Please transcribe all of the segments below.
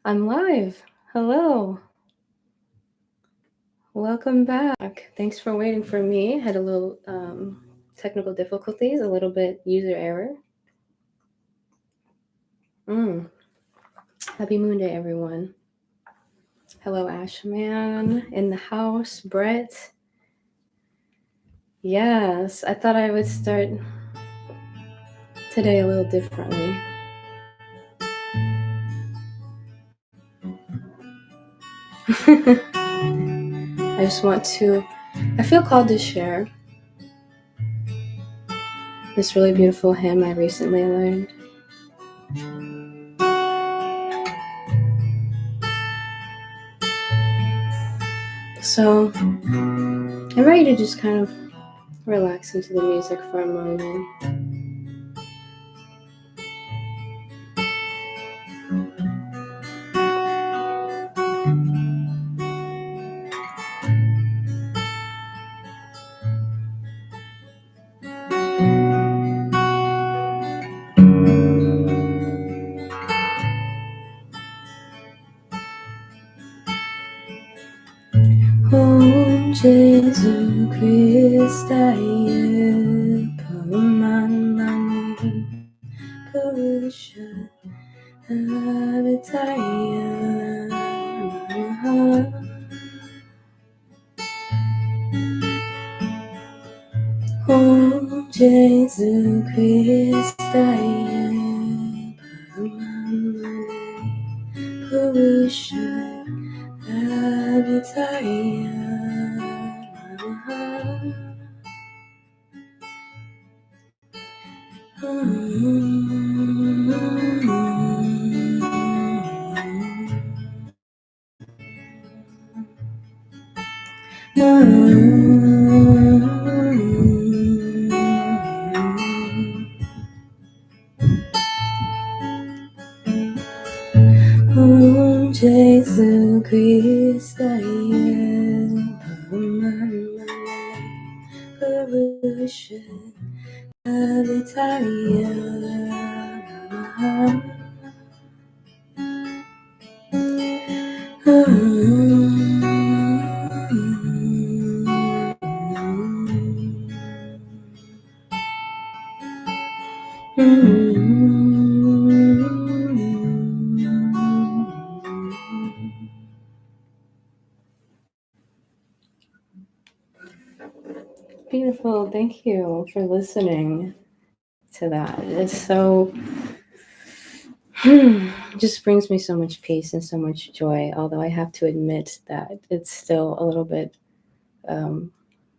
I'm live. Hello. Welcome back. Thanks for waiting for me. Had a little technical difficulties, a little bit user error. Happy Moon Day, everyone. Hello, Ashman in the house. Brett. Yes, I thought I would start today a little differently. I just want to, I feel called to share this really beautiful hymn I recently learned. So I'm ready to just kind of relax into the music for a moment. Om Jesu Christaye Paramani Purusha Abhitaya Namaha. Om Jesu Christaye Paramani Purusha Abhitaya Namaha. Om Jesu Christaye Paramani Purusha Abhitaya Namaha. Beautiful. Thank you for listening to that. It's so just brings me so much peace and so much joy, although I have to admit that it's still a little bit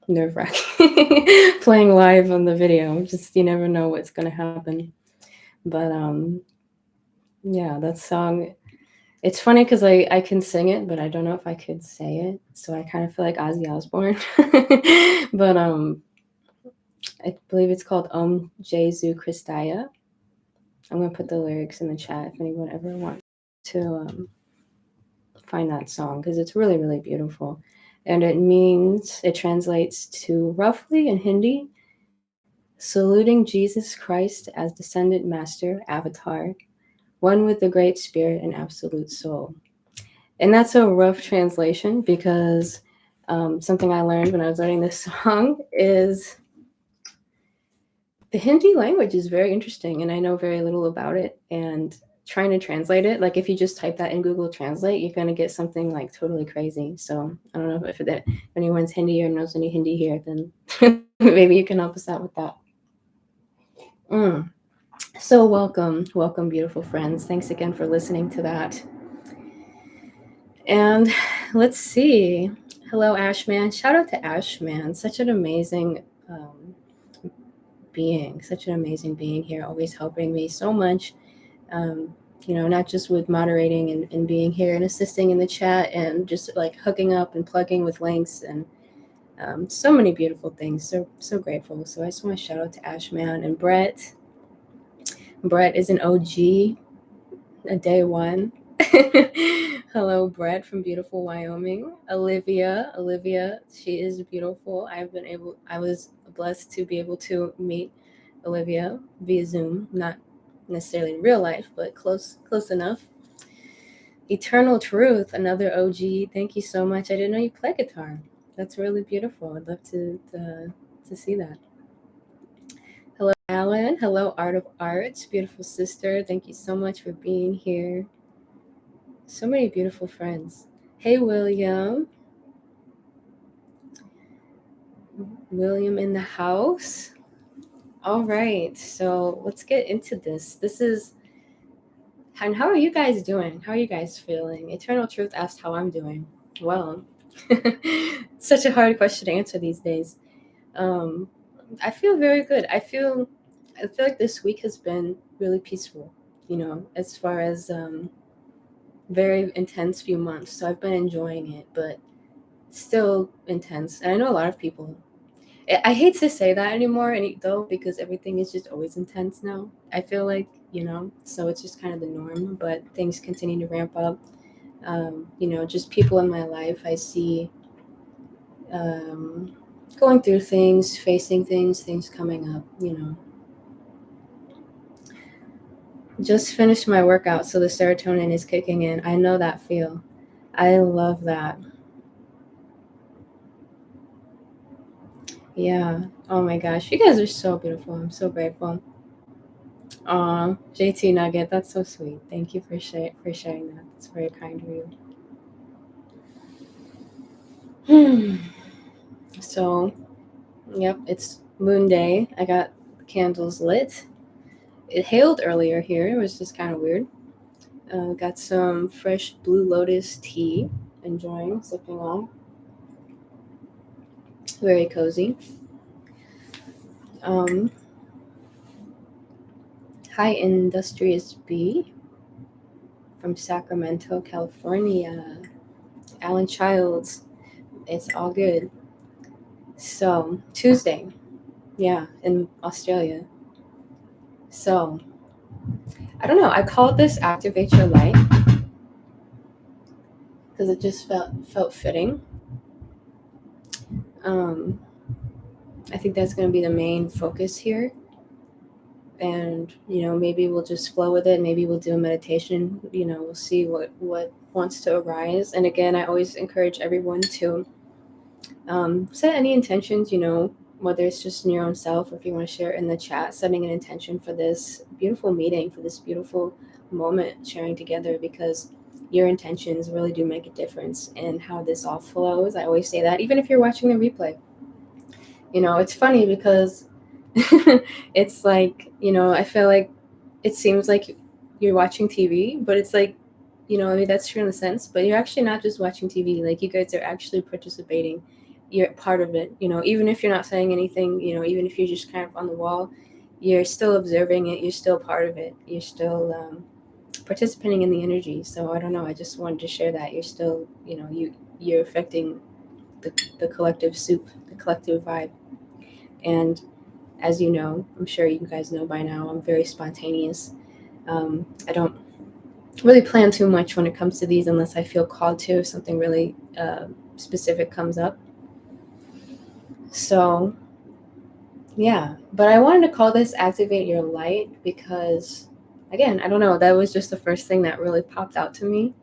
nerve-wracking playing live on the video. Just you never know what's going to happen. But yeah, that song, it's funny because I can sing it, but I don't know if I could say it. So I kind of feel like Ozzy Osbourne. But I believe it's called Om Jesu Christaya. I'm going to put the lyrics in the chat if anyone ever wants to find that song, because it's really, really beautiful. And it translates to roughly in Hindi, saluting Jesus Christ as descendant master, avatar, one with the great spirit and absolute soul. And that's a rough translation because something I learned when I was learning this song is the Hindi language is very interesting, and I know very little about it. And trying to translate it, like if you just type that in Google Translate, you're going to get something like totally crazy. So I don't know if anyone's Hindi or knows any Hindi here, then maybe you can help us out with that. So welcome, beautiful friends. Thanks again for listening to that. And let's see. Hello, Ashman. Shout out to Ashman. Such an amazing being. Such an amazing being here, always helping me so much. Not just with moderating and being here and assisting in the chat and just like hooking up and plugging with links and so many beautiful things. So grateful. So I just want to shout out to Ashman and Brett. Brett is an OG, a day one. Hello, Brett from beautiful Wyoming. Olivia, she is beautiful. I was blessed to be able to meet Olivia via Zoom, not necessarily in real life, but close enough. Eternal Truth, another OG. Thank you so much. I didn't know you play guitar. That's really beautiful. I'd love to see that. Hello, Alan. Hello, Art of Arts. Beautiful sister. Thank you so much for being here. So many beautiful friends. Hey, William. William in the house. All right. So let's get into this. And how are you guys doing? How are you guys feeling? Eternal Truth asked how I'm doing. Well, such a hard question to answer these days. I feel very good. I feel like this week has been really peaceful, as far as very intense few months. So I've been enjoying it, but still intense. And I know a lot of people. I hate to say that anymore, though, because everything is just always intense now. I feel like, so it's just kind of the norm, but things continue to ramp up. Just people in my life I see going through things, facing things coming up, Just finished my workout, so the serotonin is kicking in. I know that feel. I love that. Yeah. Oh my gosh. You guys are so beautiful. I'm so grateful. Aw, JT Nugget, that's so sweet. Thank you for sharing that. That's very kind of you. So, yep, it's Moon Day. I got candles lit. It hailed earlier here. It was just kind of weird. Got some fresh Blue Lotus tea. Enjoying, sipping on. Very cozy. Um, Hi, Industrious B from Sacramento, California. Alan Childs. It's all good. So, Tuesday. Yeah, in Australia. So, I don't know. I called this Activate Your Light because it just felt fitting. Um, I think that's going to be the main focus here. And, maybe we'll just flow with it. Maybe we'll do a meditation. We'll see what wants to arise. And again, I always encourage everyone to set any intentions, whether it's just in your own self or if you want to share it in the chat, setting an intention for this beautiful meeting, for this beautiful moment sharing together, because your intentions really do make a difference in how this all flows. I always say that, even if you're watching the replay. It's funny because it's like, I feel like it seems like you're watching TV, but it's like, I mean, that's true in a sense, but you're actually not just watching TV. Like, you guys are actually participating. You're part of it, even if you're not saying anything, even if you're just kind of on the wall, you're still observing it. You're still part of it. You're still participating in the energy. So I don't know. I just wanted to share that you're still, you're affecting the collective soup, the collective vibe. And as you know, I'm sure you guys know by now, I'm very spontaneous. I don't really plan too much when it comes to these unless I feel called to, if something really specific comes up. So, yeah. But I wanted to call this Activate Your Light because, again, I don't know, that was just the first thing that really popped out to me.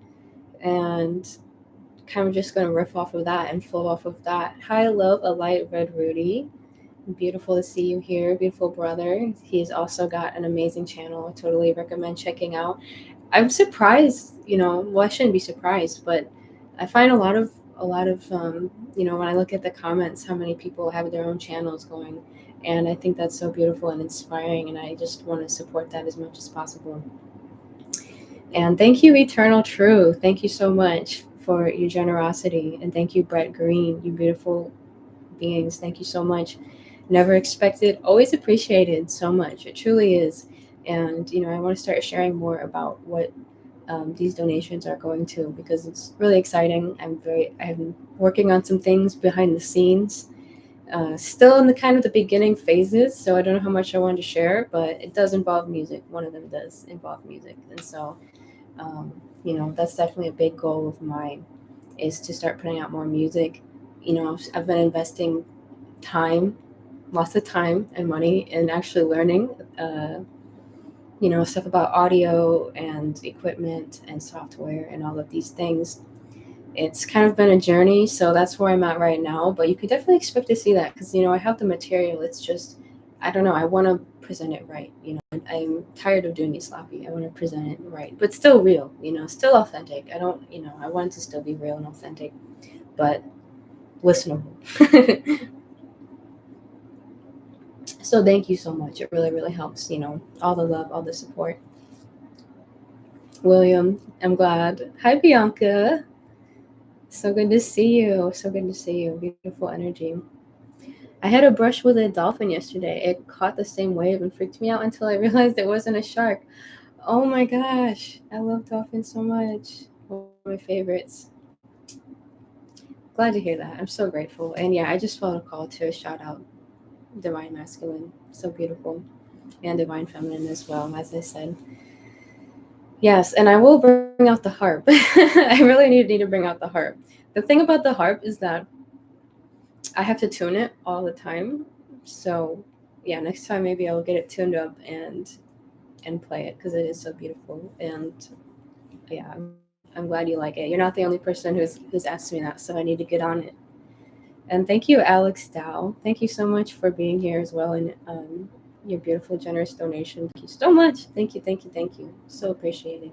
And kind of just going to riff off of that and flow off of that. Hi, love, a light red Rudy. Beautiful to see you here, beautiful brother. He's also got an amazing channel. I totally recommend checking out. I'm surprised, well, I shouldn't be surprised, but I find a lot of when I look at the comments, how many people have their own channels going, and I think that's so beautiful and inspiring, and I just want to support that as much as possible. And thank you, Eternal True. Thank you so much for your generosity, and thank you, Brett Green, you beautiful beings. Thank you so much. Never expected, always appreciated so much. It truly is. And, I want to start sharing more about what these donations are going to, because it's really exciting. I'm working on some things behind the scenes, still in the kind of the beginning phases. So I don't know how much I wanted to share, but it does involve music. One of them does involve music. And so, that's definitely a big goal of mine, is to start putting out more music. I've been investing time, lots of time and money, in actually learning stuff about audio and equipment and software and all of these things. It's kind of been a journey, so that's where I'm at right now. But you could definitely expect to see that because I have the material. It's just, I don't know. I want to present it right. I'm tired of doing it sloppy. I want to present it right, but still real. Still authentic. I don't. I want it to still be real and authentic, but listenable. So thank you so much. It really, really helps. All the love, all the support. William, I'm glad. Hi, Bianca. So good to see you. So good to see you. Beautiful energy. I had a brush with a dolphin yesterday. It caught the same wave and freaked me out until I realized it wasn't a shark. Oh my gosh. I love dolphins so much. One of my favorites. Glad to hear that. I'm so grateful. And yeah, I just felt a call to shout out Divine Masculine. So beautiful. And Divine Feminine as well, as I said. Yes, and I will bring out the harp. I really need to bring out the harp. The thing about the harp is that I have to tune it all the time. So yeah, next time maybe I'll get it tuned up and play it because it is so beautiful. And yeah, I'm glad you like it. You're not the only person who's asked me that, so I need to get on it. And thank you, Alex Dow. Thank you so much for being here as well, and your beautiful, generous donation. Thank you so much. Thank you, thank you, thank you. So appreciated.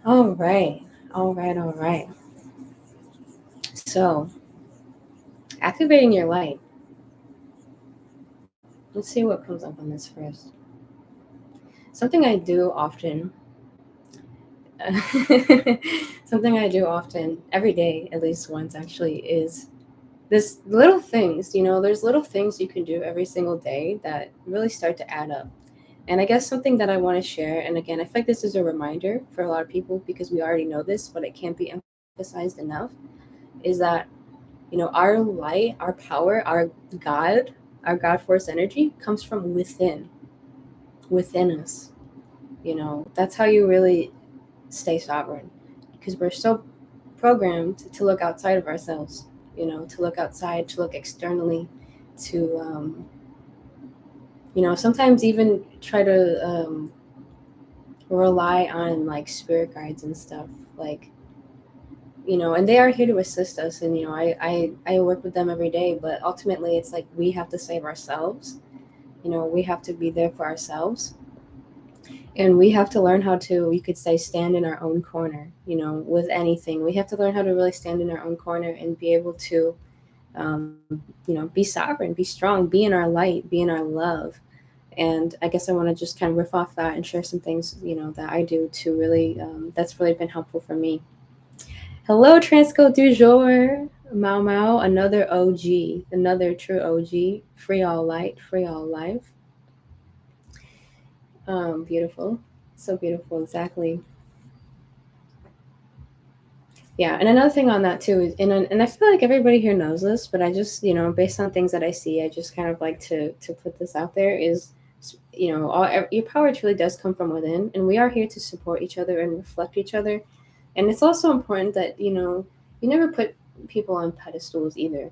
All right, all right, all right. So, activating your light. Let's see what comes up on this first. Something I do often. Something I do often, every day, at least once actually, is this little things. There's little things you can do every single day that really start to add up. And I guess something that I want to share, and again, I feel like this is a reminder for a lot of people because we already know this, but it can't be emphasized enough, is that our light, our power, God, our God force energy comes from within us. That's how you really stay sovereign, because we're so programmed to look outside of ourselves, to look outside, to look externally, to sometimes even try to rely on like spirit guides and stuff, like and they are here to assist us, and I work with them every day, but ultimately it's like we have to save ourselves. We have to be there for ourselves, and we have to learn how to, you could say, stand in our own corner. With anything, we have to learn how to really stand in our own corner and be able to be sovereign, be strong, be in our light, be in our love. And I guess I want to just kind of riff off that and share some things that I do to really that's really been helpful for me. Hello, Transco du jour. Mau Mau, another OG, another true OG. Free all light, free all life. Beautiful. So beautiful, exactly. Yeah, and another thing on that too is, and I feel like everybody here knows this, but I just, based on things that I see, I just kind of like to put this out there is, your power truly does come from within, and we are here to support each other and reflect each other. And it's also important that, you never put people on pedestals either,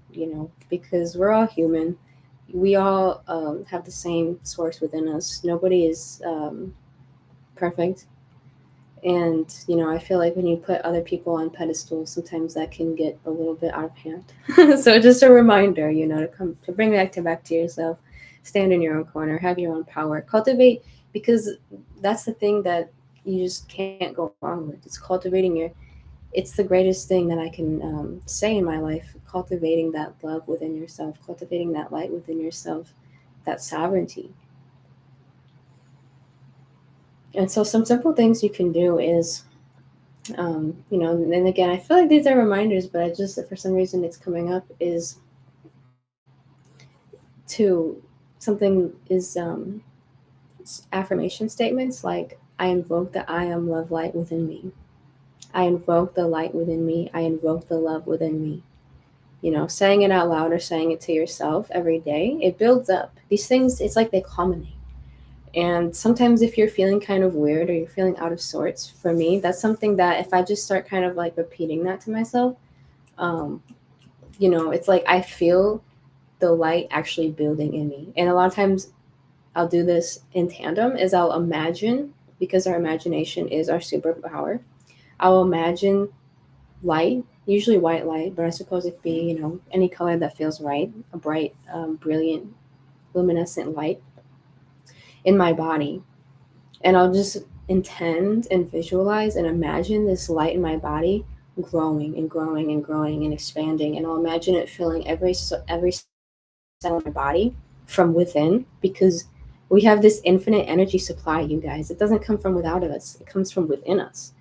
because we're all human. We all have the same source within us. Nobody is perfect. And, I feel like when you put other people on pedestals, sometimes that can get a little bit out of hand. So just a reminder, to bring back to yourself, stand in your own corner, have your own power, cultivate, because that's the thing that you just can't go wrong with. It's cultivating it's the greatest thing that I can say in my life, cultivating that love within yourself, cultivating that light within yourself, that sovereignty. And so some simple things you can do is, and again, I feel like these are reminders, but I just, for some reason it's coming up, is to something is affirmation statements like, I invoke the I am love light within me. I invoke the light within me. I invoke the love within me. Saying it out loud or saying it to yourself every day, it builds up. These things, it's like they culminate. And sometimes if you're feeling kind of weird or you're feeling out of sorts, for me, that's something that if I just start kind of like repeating that to myself, um, it's like I feel the light actually building in me. And a lot of times I'll do this in tandem, is I'll imagine, because our imagination is our superpower, I'll imagine light, usually white light, but I suppose it could be, any color that feels right, a bright, brilliant, luminescent light in my body. And I'll just intend and visualize and imagine this light in my body growing and growing and growing and expanding. And I'll imagine it filling every cell in my body from within, because we have this infinite energy supply, you guys. It doesn't come from without us, it comes from within us.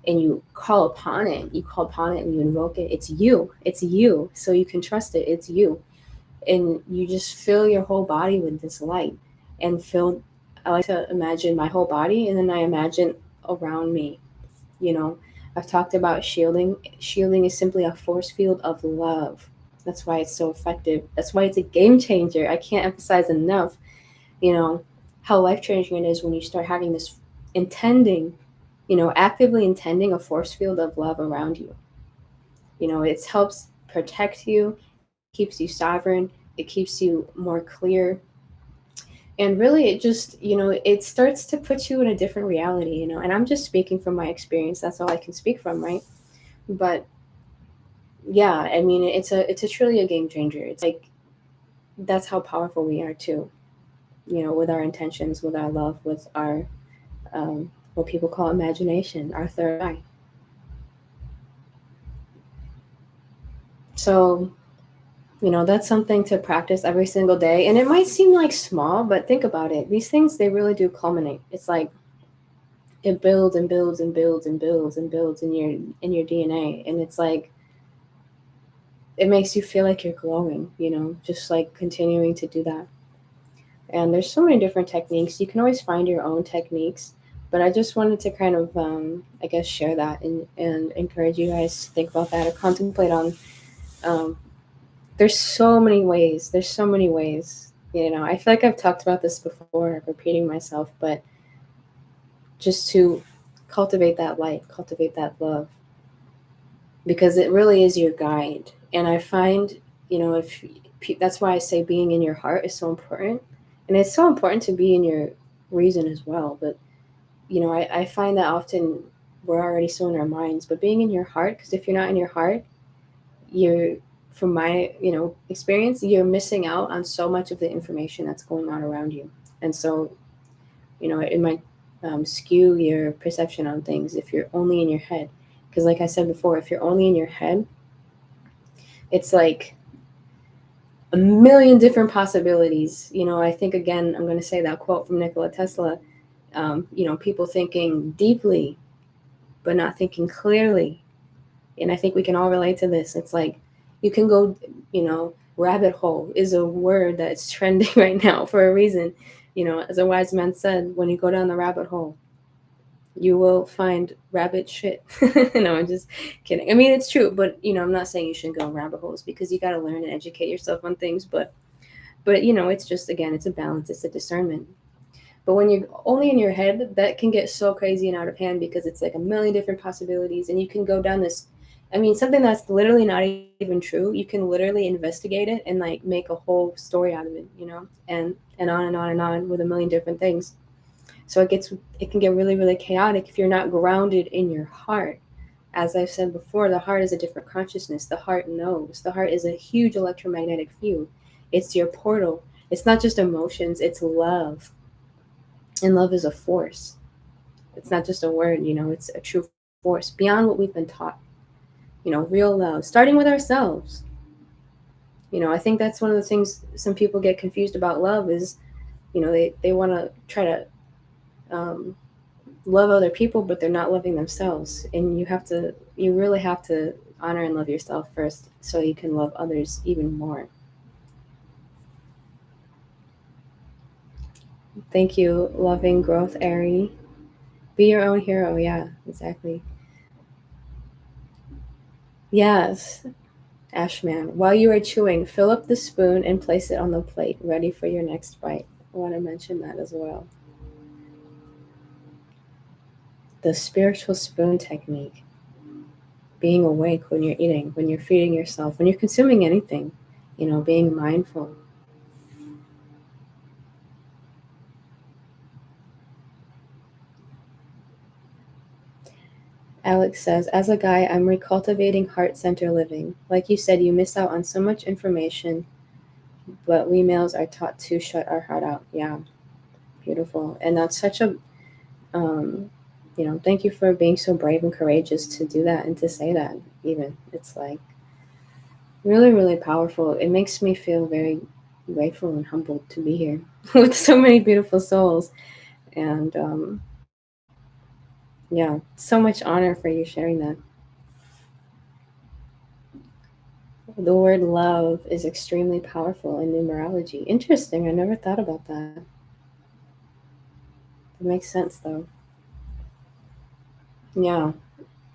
And you call upon it, and you invoke it. It's you. So you can trust it. It's you. And you just fill your whole body with this light. And fill, I like to imagine my whole body, and then I imagine around me. You know, I've talked about shielding. Shielding is simply a force field of love. That's why it's so effective. That's why it's a game changer. I can't emphasize enough, you know, how life changing it is when you start having this intending, actively intending a force field of love around you. It helps protect you, keeps you sovereign, it keeps you more clear. And really, it just, it starts to put you in a different reality, and I'm just speaking from my experience. That's all I can speak from, right? But yeah, I mean, it's a truly a game changer. It's like, that's how powerful we are too, with our intentions, with our love, with our, what people call imagination, our third eye. So, that's something to practice every single day. And it might seem like small, but think about it. These things, they really do culminate. It's like it builds and builds and builds and builds and builds in your DNA. And it's like it makes you feel like you're glowing, just like continuing to do that. And there's so many different techniques. You can always find your own techniques. But I just wanted to kind of, I guess, share that and encourage you guys to think about that or contemplate on. Um, there's so many ways. There's so many ways. I feel like I've talked about this before, repeating myself, but just to cultivate that light, cultivate that love, because it really is your guide. And I find, if that's why I say being in your heart is so important. And it's so important to be in your reason as well. But, I find that often we're already so in our minds, but being in your heart, because if you're not in your heart, you're, from my experience, you're missing out on so much of the information that's going on around you. And so it might skew your perception on things if you're only in your head, because like I said before, if you're only in your head, it's like a million different possibilities. I think, again, I'm going to say that quote from Nikola Tesla, people thinking deeply but not thinking clearly. And I think we can all relate to this. It's like you can go, rabbit hole is a word that's trending right now for a reason. As a wise man said, when you go down the rabbit hole, you will find rabbit shit. No, I'm just kidding. I mean, it's true, but I'm not saying you shouldn't go in rabbit holes, because you got to learn and educate yourself on things. But it's just, again, it's a balance, it's a discernment. But when you're only in your head, that can get so crazy and out of hand, because it's like a million different possibilities, and you can go down this. I mean, something that's literally not even true. You can literally investigate it and like make a whole story out of it, and on and on and on with a million different things. So it can get really, really chaotic if you're not grounded in your heart. As I've said before, the heart is a different consciousness. The heart knows. The heart is a huge electromagnetic field. It's your portal. It's not just emotions, it's love. And love is a force. It's not just a word, it's a true force beyond what we've been taught. Real love, starting with ourselves. I think that's one of the things some people get confused about love is, they want to try to love other people, but they're not loving themselves. And you really have to honor and love yourself first so you can love others even more. Thank you, loving growth, A.U.R.A. Be your own hero. Yeah, exactly. Yes, Ashman. While you are chewing, fill up the spoon and place it on the plate, ready for your next bite. I want to mention that as well. The spiritual spoon technique. Being awake when you're eating, when you're feeding yourself, when you're consuming anything, being mindful. Alex says, as a guy, I'm recultivating heart center living. Like you said, you miss out on so much information, but we males are taught to shut our heart out. Yeah, beautiful. And that's such a, thank you for being so brave and courageous to do that and to say that, even. It's like really, really powerful. It makes me feel very grateful and humbled to be here with so many beautiful souls. And yeah, so much honor for you sharing that. The word love is extremely powerful in numerology. Interesting. I never thought about that. It makes sense though. Yeah.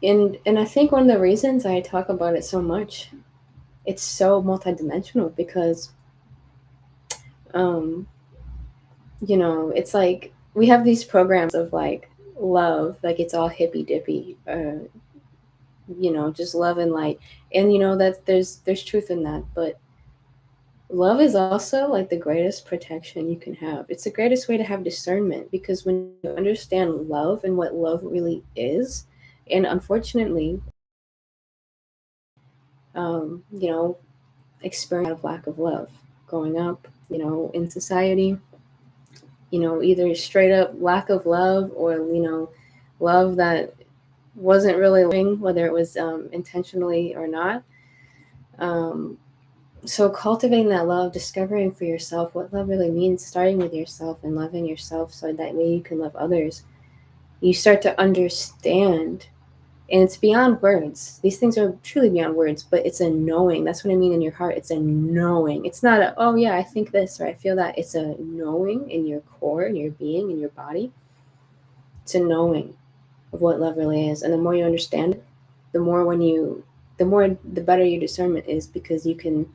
And I think one of the reasons I talk about it so much, it's so multidimensional because um it's like we have these programs of like love, like it's all hippy dippy, just love and light. And that there's truth in that, but love is also like the greatest protection you can have. It's the greatest way to have discernment because when you understand love and what love really is, and unfortunately, you know, experience a lot of lack of love growing up, in society, either straight up lack of love or, love that wasn't really loving, whether it was intentionally or not. Um, so cultivating that love, discovering for yourself what love really means, starting with yourself and loving yourself so that way you can love others. You start to understand, and it's beyond words. These things are truly beyond words, but it's a knowing. That's what I mean in your heart. It's a knowing. It's not a, oh yeah, I think this or I feel that. It's a knowing in your core, in your being, in your body. It's a knowing of what love really is. And the more you understand it, the more when you, the better your discernment is because you can,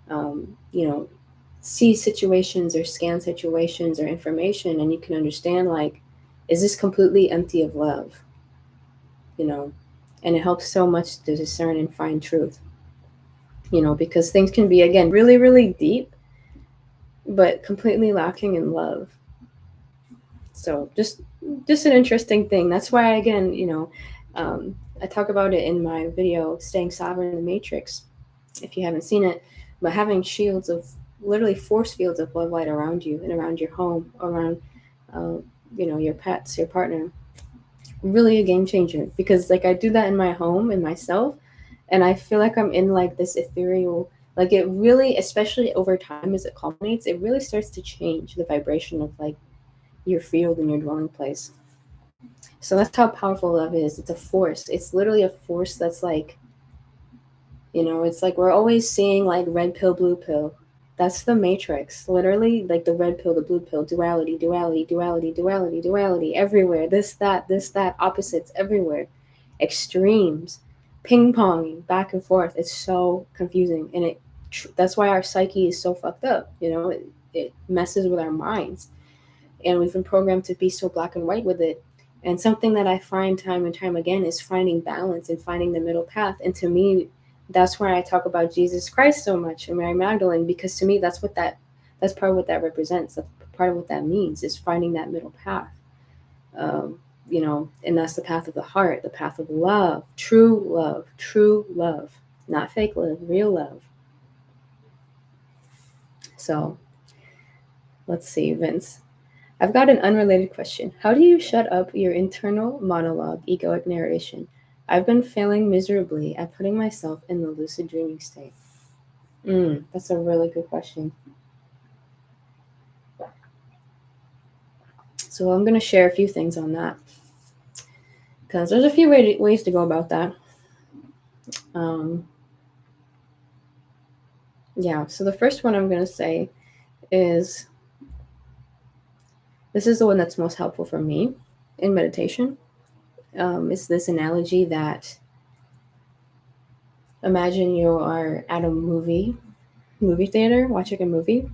um, you know, see situations or scan situations or information and you can understand like, is this completely empty of love? You know, and it helps so much to discern and find truth, because things can be, again, really, really deep, but completely lacking in love. So just an interesting thing. That's why, again, I talk about it in my video, Staying Sovereign in the Matrix, if you haven't seen it, but having shields of literally force fields of love light around you and around your home, around, uh, your pets, your partner, really a game changer because like I do that in my home and myself and I feel like I'm in like this ethereal, like it really, especially over time as it culminates, it really starts to change the vibration of like your field and your dwelling place. So that's how powerful love is. It's a force. It's literally a force that's like, it's like we're always seeing like red pill, blue pill. That's the matrix. Literally, like the red pill, the blue pill, duality, duality, duality, duality, duality, everywhere. This, that, opposites everywhere. Extremes, ping ponging back and forth. It's so confusing. And that's why our psyche is so fucked up. It messes with our minds. And we've been programmed to be so black and white with it. And something that I find time and time again is finding balance and finding the middle path. And to me, that's why I talk about Jesus Christ so much and Mary Magdalene, because to me, that's part of what that represents. That's part of what that means is finding that middle path. Um, and that's the path of the heart, the path of love, true love, not fake love, real love. So let's see, Vince. I've got an unrelated question. How do you shut up your internal monologue, egoic narration? I've been failing miserably at putting myself in the lucid dreaming state. That's a really good question. So I'm going to share a few things on that because there's a few ways to go about that. Um, yeah, so the first one I'm going to say is this is the one that's most helpful for me in meditation. It's this analogy that imagine you are at a movie theater watching a movie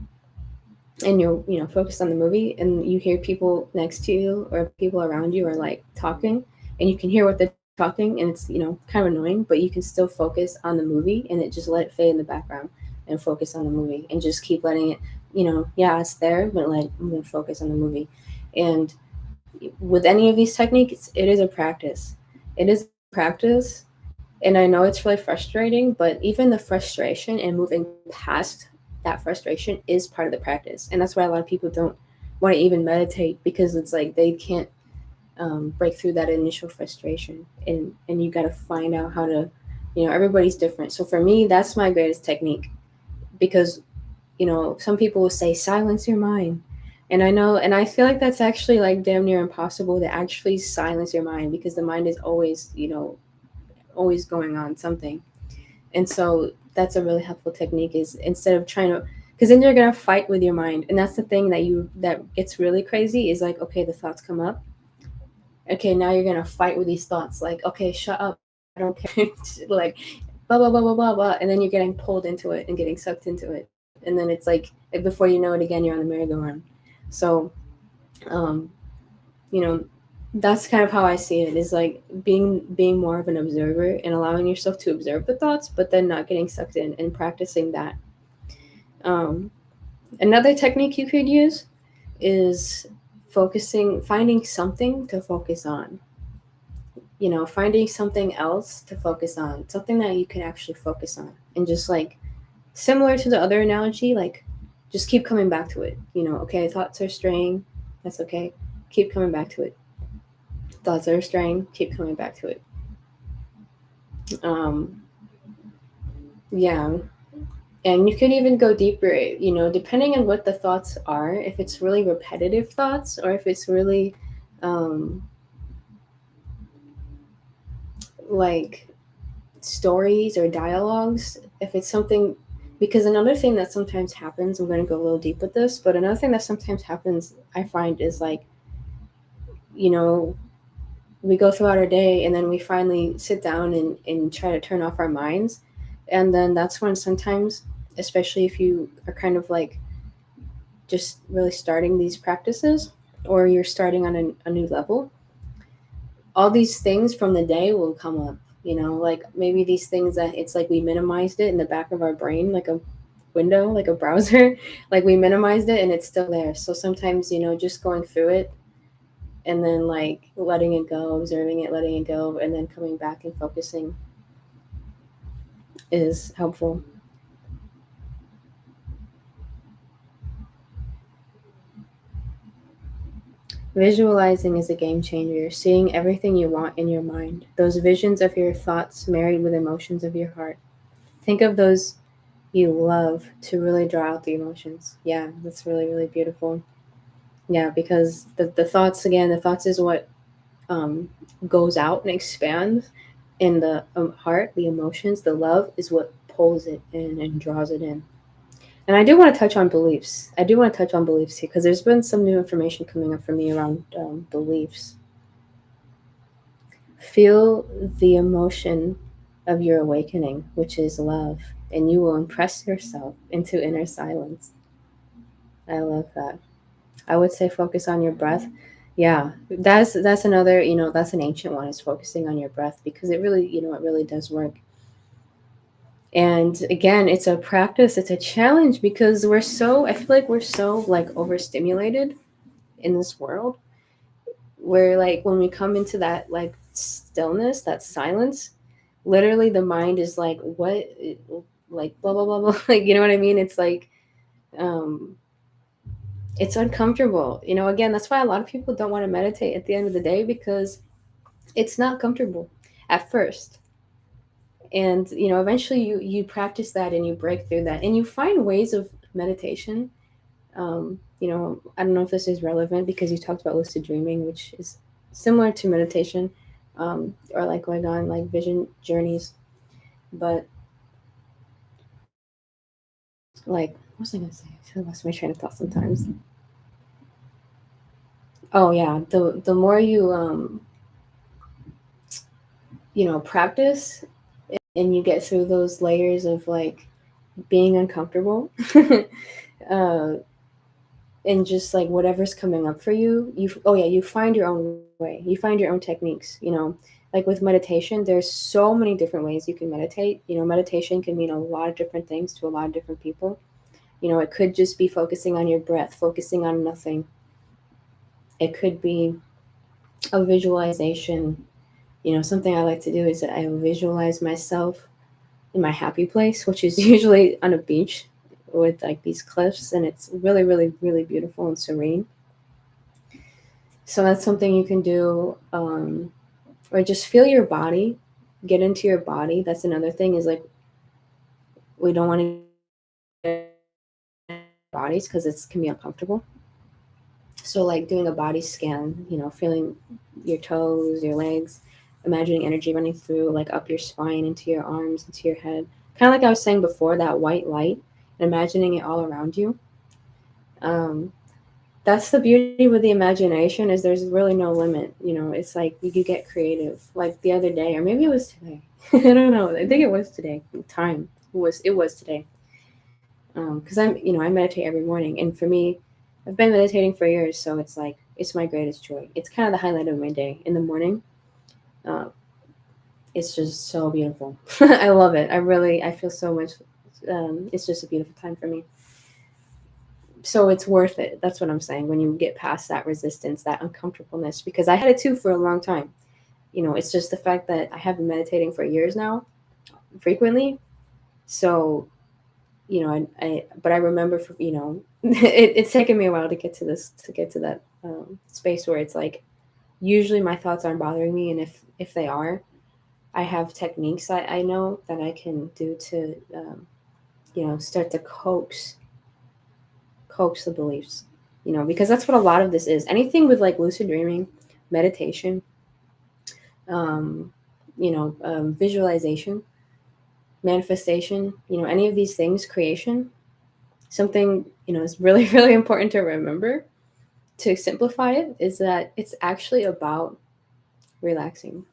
and you're focused on the movie and you hear people next to you or people around you are like talking and you can hear what they're talking and it's kind of annoying, but you can still focus on the movie and it just let it fade in the background and focus on the movie and just keep letting it, yeah, it's there, but like I'm going to focus on the movie. And with any of these techniques, it is a practice. It is practice, and I know it's really frustrating, but even the frustration and moving past that frustration is part of the practice. And that's why a lot of people don't want to even meditate, because it's like they can't break through that initial frustration. And you got to find out how to, everybody's different. So for me, that's my greatest technique, because, some people will say, silence your mind. And I know, and I feel like that's actually like damn near impossible to actually silence your mind, because the mind is always, always going on something. And so that's a really helpful technique, is instead of trying to, because then you're going to fight with your mind. And that's the thing that gets really crazy, is like, okay, the thoughts come up. Okay, now you're going to fight with these thoughts. Like, okay, shut up. I don't care. Like, blah, blah, blah, blah, blah, blah. And then you're getting pulled into it and getting sucked into it. And then it's like, before you know it again, you're on the merry-go-round. So, um, you know, that's kind of how I see it, is like being more of an observer and allowing yourself to observe the thoughts, but then not getting sucked in, and practicing that. Um, Another technique you could use is finding something to focus on. Finding something else to focus on, something that you can actually focus on, and just like, similar to the other analogy, like, just keep coming back to it. Okay, thoughts are straying, that's okay. Keep coming back to it. Thoughts are straying, keep coming back to it. Um, yeah, and you can even go deeper, depending on what the thoughts are, if it's really repetitive thoughts, or if it's really um, like stories or dialogues, if it's something. Because another thing that sometimes happens, I'm going to go a little deep with this, but another thing that sometimes happens, I find, is like, you know we go throughout our day, and then we finally sit down and try to turn off our minds. And then that's when sometimes, especially if you are kind of like just really starting these practices, or you're starting on a new level, all these things from the day will come up. Like, maybe these things that it's like we minimized it in the back of our brain, like a window, like a browser. Like, we minimized it and it's still there. So sometimes, just going through it, and then like letting it go, observing it, letting it go, and then coming back and focusing is helpful. Visualizing is a game changer. Seeing everything you want in your mind, those visions of your thoughts married with emotions of your heart. Think of those you love to really draw out the emotions. Yeah, that's really, really beautiful. Yeah, because the thoughts, again, the thoughts is what um, goes out and expands. And the heart, the emotions, the love is what pulls it in and draws it in. And I do want to touch on beliefs. I do want to touch on beliefs here, because there's been some new information coming up for me around beliefs. Feel the emotion of your awakening, which is love, and you will impress yourself into inner silence. I love that. I would say focus on your breath. Yeah, that's another, that's an ancient one, is focusing on your breath, because it really, it really does work. And again, it's a practice, it's a challenge, because I feel like we're so like overstimulated in this world, where like when we come into that like stillness, that silence, literally the mind is like, what, like blah blah blah blah, like, you know what I mean? It's like, um it's uncomfortable. Again, that's why a lot of people don't want to meditate at the end of the day, because it's not comfortable at first. And eventually you practice that, and you break through that, and you find ways of meditation. I don't know if this is relevant, because you talked about lucid dreaming, which is similar to meditation, or like going on like vision journeys. But like, what was I gonna say? I lost my train of thought sometimes. Oh yeah, the more you practice, and you get through those layers of like being uncomfortable, uh, and just like whatever's coming up for you, you find your own way, you find your own techniques. Like with meditation, there's so many different ways you can meditate. Meditation can mean a lot of different things to a lot of different people. It could just be focusing on your breath, focusing on nothing. It could be a visualization, Something I like to do is that I visualize myself in my happy place, which is usually on a beach with like these cliffs, and it's really, really, really beautiful and serene. So that's something you can do, or just feel your body, get into your body. That's another thing is like we don't want to bodies because it can be uncomfortable. So like doing a body scan, feeling your toes, your legs, imagining energy running through like up your spine, into your arms, into your head. Kind of like I was saying before, that white light, and imagining it all around you. Um, that's the beauty with the imagination is there's really no limit. It's like you get creative. Like the other day, or maybe it was today. I don't know. I think it was today. Time it was today. Because I meditate every morning, and for me, I've been meditating for years, so it's like it's my greatest joy. It's kind of the highlight of my day in the morning. Uh, it's just so beautiful. I love it. I feel so much. It's just a beautiful time for me. So it's worth it. That's what I'm saying. When you get past that resistance, that uncomfortableness, because I had it too for a long time. It's just the fact that I have been meditating for years now, frequently. So but I remember, it's taken me a while to get to that space where it's like usually my thoughts aren't bothering me, and if they are, I have techniques I know that I can do to start to coax the beliefs, because that's what a lot of this is. Anything with like lucid dreaming, meditation, um, visualization, manifestation, any of these things, creation, something is really really important to remember, to simplify it, is that it's actually about relaxing.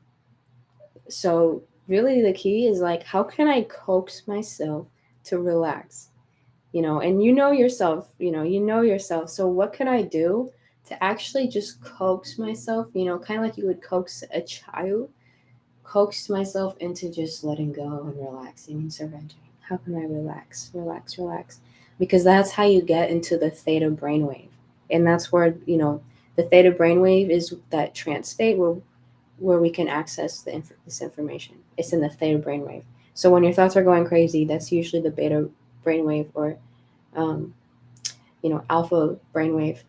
So really the key is like, how can I coax myself to relax? And yourself, yourself. So what can I do to actually just coax myself, kind of like you would coax a child, coax myself into just letting go and relaxing and surrendering. How can I relax, relax, relax? Because that's how you get into the theta brainwave. And that's where, the theta brainwave is that trance state where we can access this information. It's in the theta brainwave. So when your thoughts are going crazy, that's usually the beta brainwave, or um, alpha brainwave.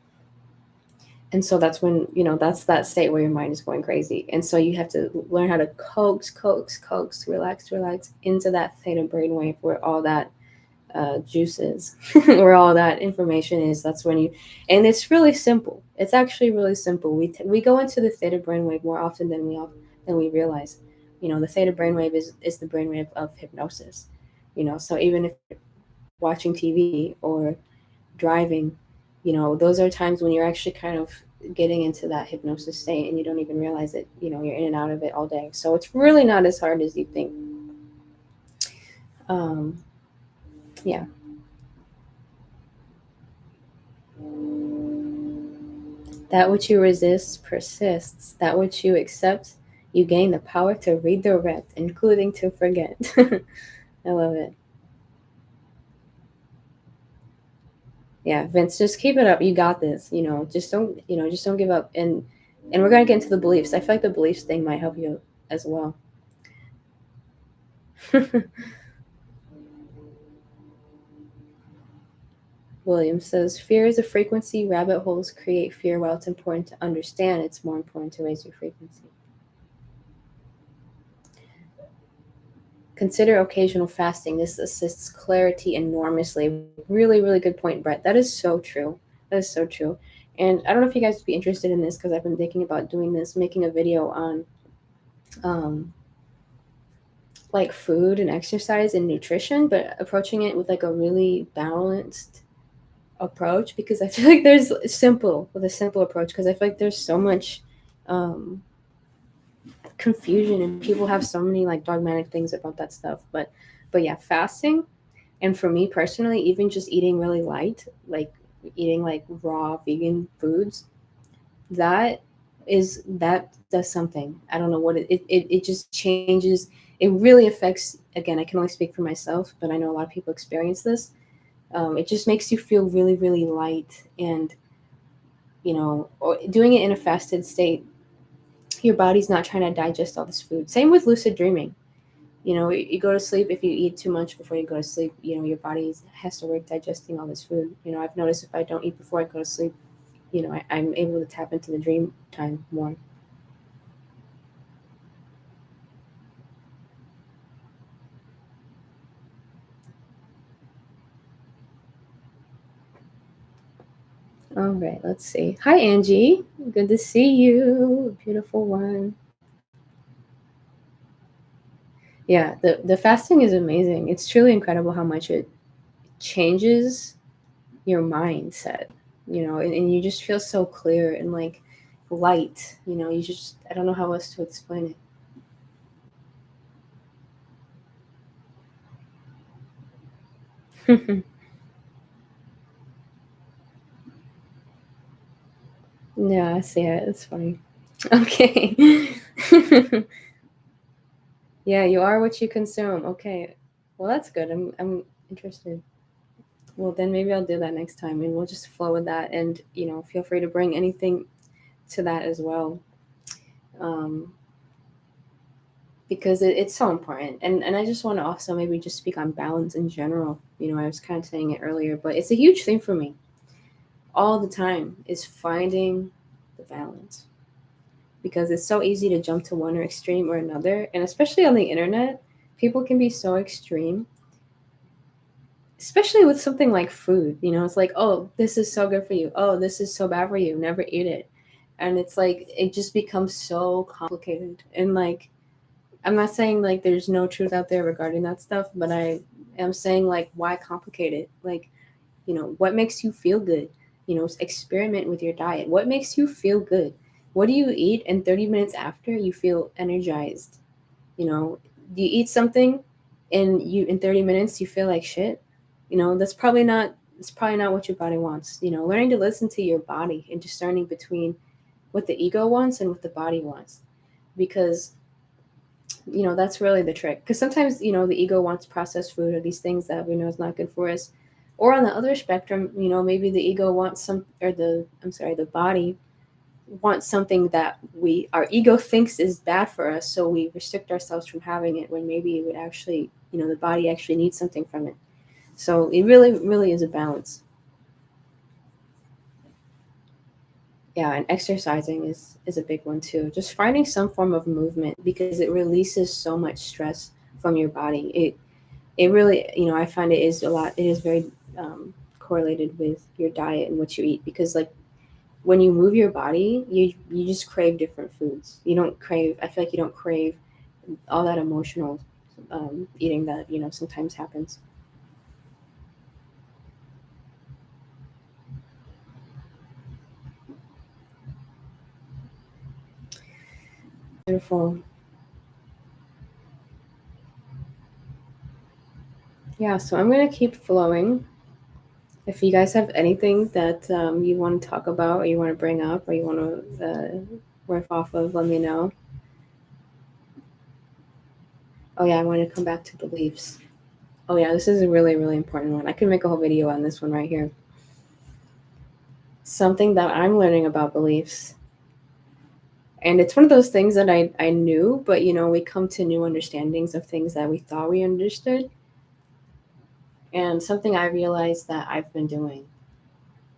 And so that's when, that's that state where your mind is going crazy. And so you have to learn how to coax, coax, coax, relax, relax into that theta brainwave where all that juice is, where all that information is. That's when and it's really simple. It's actually really simple. We go into the theta brainwave more often than we realize. The theta brainwave is the brainwave of hypnosis. So even if you're watching TV or driving, those are times when you're actually kind of getting into that hypnosis state and you don't even realize it. You're in and out of it all day. So it's really not as hard as you think. Um, yeah. That which you resist persists. That which you accept, you gain the power to redirect, including to forget. I love it. Yeah, Vince, just keep it up. You got this. Just don't give up. And we're gonna get into the beliefs. I feel like the beliefs thing might help you as well. William says, fear is a frequency. Rabbit holes create fear. While it's important to understand, it's more important to raise your frequency. Consider occasional fasting. This assists clarity enormously. Really, really good point, Brett. That is so true. That is so true. And I don't know if you guys would be interested in this, because I've been thinking about doing this, making a video on like food and exercise and nutrition, but approaching it with like a really balanced approach, because I feel like there's simple with a simple approach, because I feel like there's so much um, confusion, and people have so many like dogmatic things about that stuff. But yeah, fasting. And for me personally, even just eating really light, like eating like raw vegan foods, that that does something. I don't know what it just changes. It really affects, again, I can only speak for myself, but I know a lot of people experience this. It just makes you feel really, really light. And or doing it in a fasted state, your body's not trying to digest all this food. Same with lucid dreaming. You go to sleep, if you eat too much before you go to sleep, your body has to work digesting all this food. I've noticed if I don't eat before I go to sleep, I'm able to tap into the dream time more. All right, let's see. Hi, Angie. Good to see you. Beautiful one. Yeah, the fasting is amazing. It's truly incredible how much it changes your mindset, and you just feel so clear and like light, you just, I don't know how else to explain it. Yeah, I see it. It's funny. Okay. Yeah, you are what you consume. Okay. Well, that's good. I'm interested. Well, then maybe I'll do that next time and we'll just flow with that, and feel free to bring anything to that as well. Um, because it's so important. And I just want to also maybe just speak on balance in general. I was kind of saying it earlier, but it's a huge thing for me all the time, is finding the balance, because it's so easy to jump to one or extreme or another. And especially on the internet, people can be so extreme, especially with something like food. It's like, oh, this is so good for you. Oh, this is so bad for you. Never eat it. And it's like, it just becomes so complicated. And like, I'm not saying like there's no truth out there regarding that stuff, but I am saying, like, why complicate it? Like, what makes you feel good? Experiment with your diet. What makes you feel good? What do you eat and 30 minutes after you feel energized? Do you eat something and you in 30 minutes you feel like shit? That's probably not what your body wants. Learning to listen to your body and discerning between what the ego wants and what the body wants. Because that's really the trick. Because sometimes the ego wants processed food or these things that we know is not good for us. Or on the other spectrum, maybe the ego wants the body wants something that our ego thinks is bad for us, so we restrict ourselves from having it, when maybe it would actually, the body actually needs something from it. So it really, really is a balance. Yeah, and exercising is a big one too. Just finding some form of movement, because it releases so much stress from your body. It really, I find it is a lot. It is very correlated with your diet and what you eat, because like when you move your body, you just crave different foods. You don't crave. I feel like you don't crave all that emotional eating that sometimes happens. Beautiful. Yeah, so I'm gonna keep flowing. If you guys have anything that you want to talk about, or you want to bring up, or you want to riff off of, let me know. Oh yeah, I want to come back to beliefs. Oh yeah, this is a really, really important one. I could make a whole video on this one right here. Something that I'm learning about beliefs. And it's one of those things that I knew, but we come to new understandings of things that we thought we understood. And something I realized that I've been doing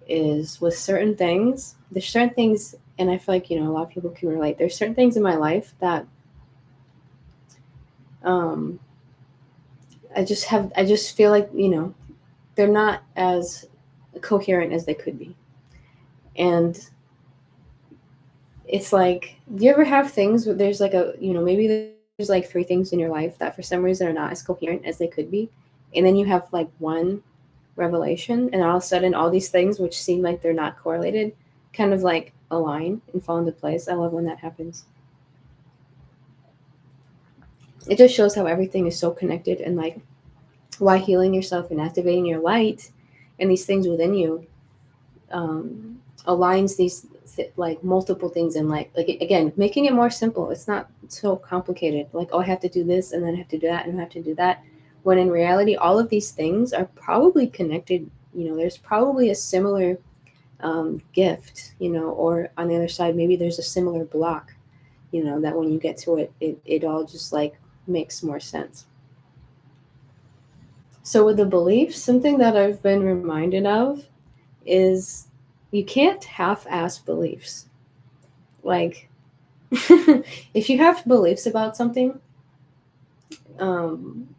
is, with certain things, there's certain things, and I feel like, a lot of people can relate. There's certain things in my life that um, I just feel like, they're not as coherent as they could be. And it's like, do you ever have things where there's like maybe there's like three things in your life that for some reason are not as coherent as they could be. And then you have like one revelation, and all of a sudden all these things which seem like they're not correlated kind of like align and fall into place. I love when that happens. It just shows how everything is so connected, and like why healing yourself and activating your light and these things within you aligns these like multiple things, and like again, making it more simple. It's not so complicated, like, oh, I have to do this and then I have to do that and I have to do that, when in reality all of these things are probably connected. There's probably a similar gift, or on the other side maybe there's a similar block, that when you get to it, it all just like makes more sense. So with the beliefs, something that I've been reminded of is you can't half-ass beliefs. Like, if you have beliefs about something, um,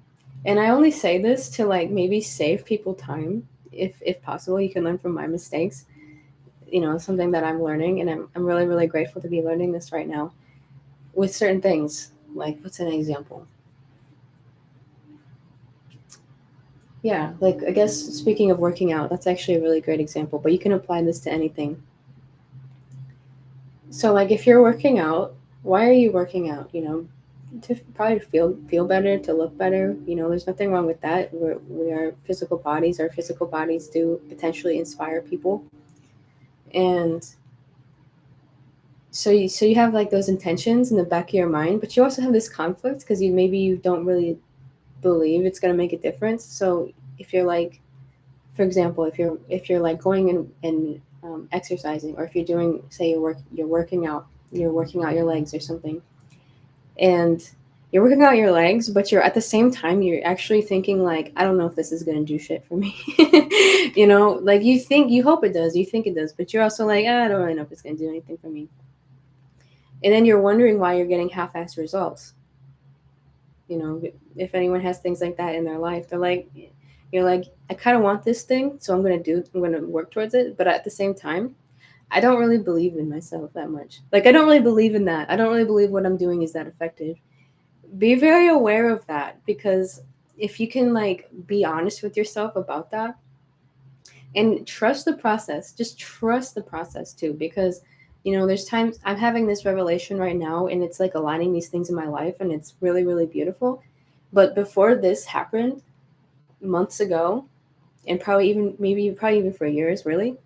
and I only say this to like maybe save people time, if possible. You can learn from my mistakes. Something that I'm learning, and I'm really really grateful to be learning this right now with certain things. Like, what's an example? Yeah, like I guess speaking of working out, that's actually a really great example. But you can apply this to anything. So like if you're working out, why are you working out? To probably feel better, to look better. There's nothing wrong with that. We are physical bodies. Our physical bodies do potentially inspire people, and so you have like those intentions in the back of your mind, but you also have this conflict because you don't really believe it's gonna make a difference. So if you're like, for example, if you're like going and exercising, or if you're doing, say you're working out your legs or something, and you're working out your legs, but you're at the same time you're actually thinking like, I don't know if this is gonna do shit for me. Like you hope it does, you think it does, but you're also like, I don't really know if it's gonna do anything for me. And then you're wondering why you're getting half-assed results. If anyone has things like that in their life, you're like, I kind of want this thing, so I'm gonna work towards it, but at the same time, I don't really believe in myself that much. Like, I don't really believe in that. I don't really believe what I'm doing is that effective. Be very aware of that, because if you can like be honest with yourself about that and trust the process, just trust the process too, because there's times I'm having this revelation right now, and it's like aligning these things in my life, and it's really really beautiful. But before this happened months ago, and probably even for years, really,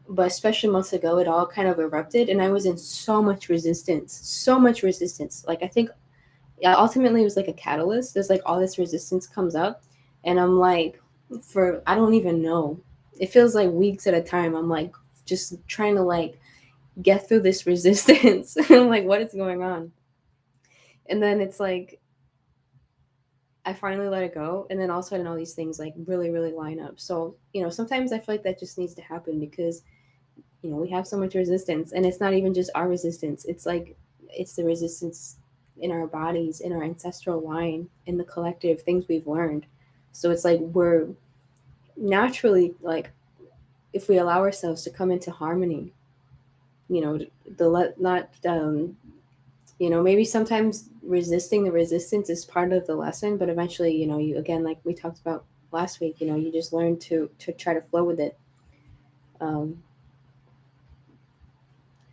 but especially months ago, it all kind of erupted, and I was in so much resistance. Like, I think, yeah, ultimately it was like a catalyst. There's like all this resistance comes up, and I'm like, for I don't even know, it feels like weeks at a time, I'm like just trying to like get through this resistance. I'm like, what is going on? And then it's like I finally let it go, and then all of a sudden all these things like really really line up. So sometimes I feel like that just needs to happen, because we have so much resistance, and it's not even just our resistance. It's like it's the resistance in our bodies, in our ancestral line, in the collective things we've learned. So it's like we're naturally, like, if we allow ourselves to come into harmony, you know not maybe sometimes resisting the resistance is part of the lesson, but eventually, you, again, like we talked about last week, you just learn to try to flow with it. um,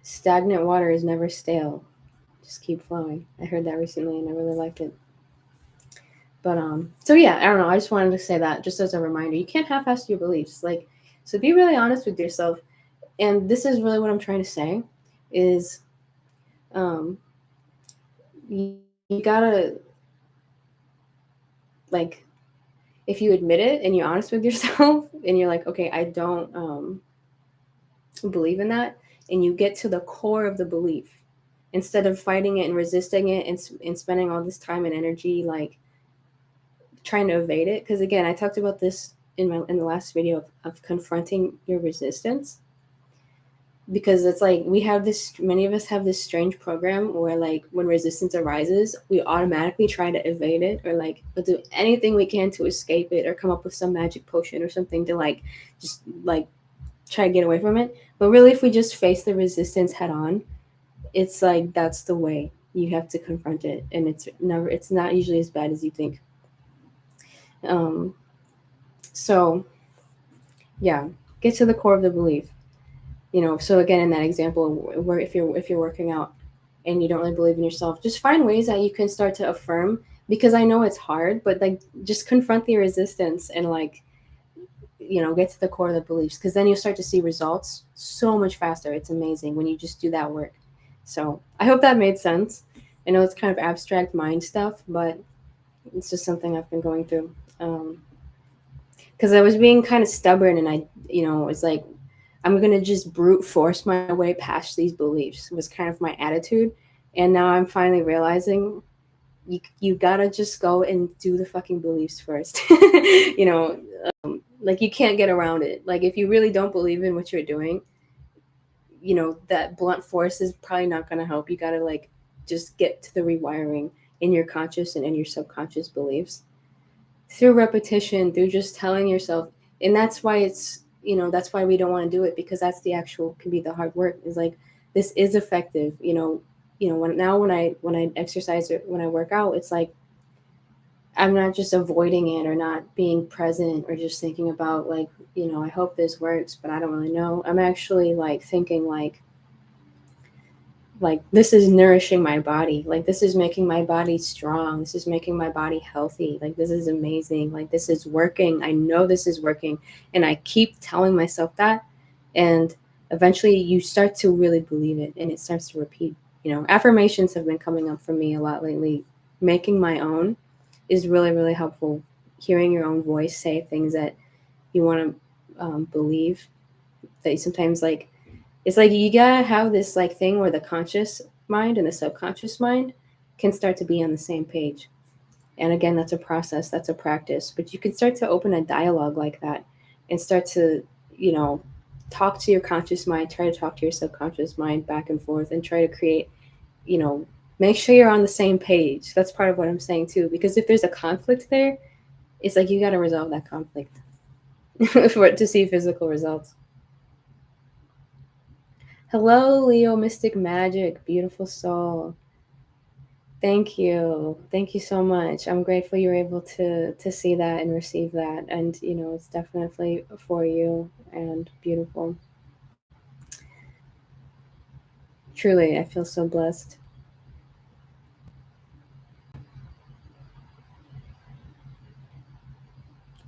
Stagnant water is never stale. Just keep flowing. I heard that recently and I really liked it. But so yeah, I don't know. I just wanted to say that just as a reminder. You can't half-ass your beliefs. Like, so be really honest with yourself. And this is really what I'm trying to say is um you gotta, like, if you admit it and you're honest with yourself and you're like, okay, I don't believe in that, and you get to the core of the belief instead of fighting it and resisting it and spending all this time and energy like trying to evade it. Because again, I talked about this in the last video of confronting your resistance, because it's like many of us have this strange program where like when resistance arises, we automatically try to evade it, or like we'll do anything we can to escape it, or come up with some magic potion or something to like just like try to get away from it. But really, if we just face the resistance head on, it's like that's the way you have to confront it, and it's not usually as bad as you think. um so yeah, get to the core of the belief. So again, in that example, where if you're working out and you don't really believe in yourself, just find ways that you can start to affirm, because I know it's hard, but like just confront the resistance and like get to the core of the beliefs, because then you'll start to see results so much faster. It's amazing when you just do that work. So I hope that made sense. I know it's kind of abstract mind stuff, but it's just something I've been going through. Because I was being kind of stubborn, and it's like, I'm gonna just brute force my way past these beliefs was kind of my attitude. And now I'm finally realizing you gotta just go and do the fucking beliefs first. You know, like you can't get around it. Like if you really don't believe in what you're doing, you know, that blunt force is probably not gonna help. You gotta like just get to the rewiring in your conscious and in your subconscious beliefs through repetition, through just telling yourself. And that's why it's, you know, that's why we don't want to do it, because that's the actual, can be the hard work, is like, this is effective, you know, when I exercise or when I work out, it's like I'm not just avoiding it or not being present or just thinking about like, you know, I hope this works, but I don't really know. I'm actually like thinking like this is nourishing my body, like this is making my body strong, this is making my body healthy, like this is amazing, like this is working, I know this is working. And I keep telling myself that, and eventually you start to really believe it and it starts to repeat. You know, affirmations have been coming up for me a lot lately. Making my own is really, really helpful. Hearing your own voice say things that you want to believe, that you sometimes like, it's like you gotta have this like thing where the conscious mind and the subconscious mind can start to be on the same page. And again, that's a process, that's a practice, but you can start to open a dialogue like that and start to, you know, talk to your conscious mind, try to talk to your subconscious mind back and forth and try to create, you know, make sure you're on the same page. That's part of what I'm saying too, because if there's a conflict there, it's like you got to resolve that conflict for it to see physical results. Hello, Leo Mystic Magic, beautiful soul. Thank you. Thank you so much. I'm grateful you were able to see that and receive that. And you know, it's definitely for you and beautiful. Truly, I feel so blessed.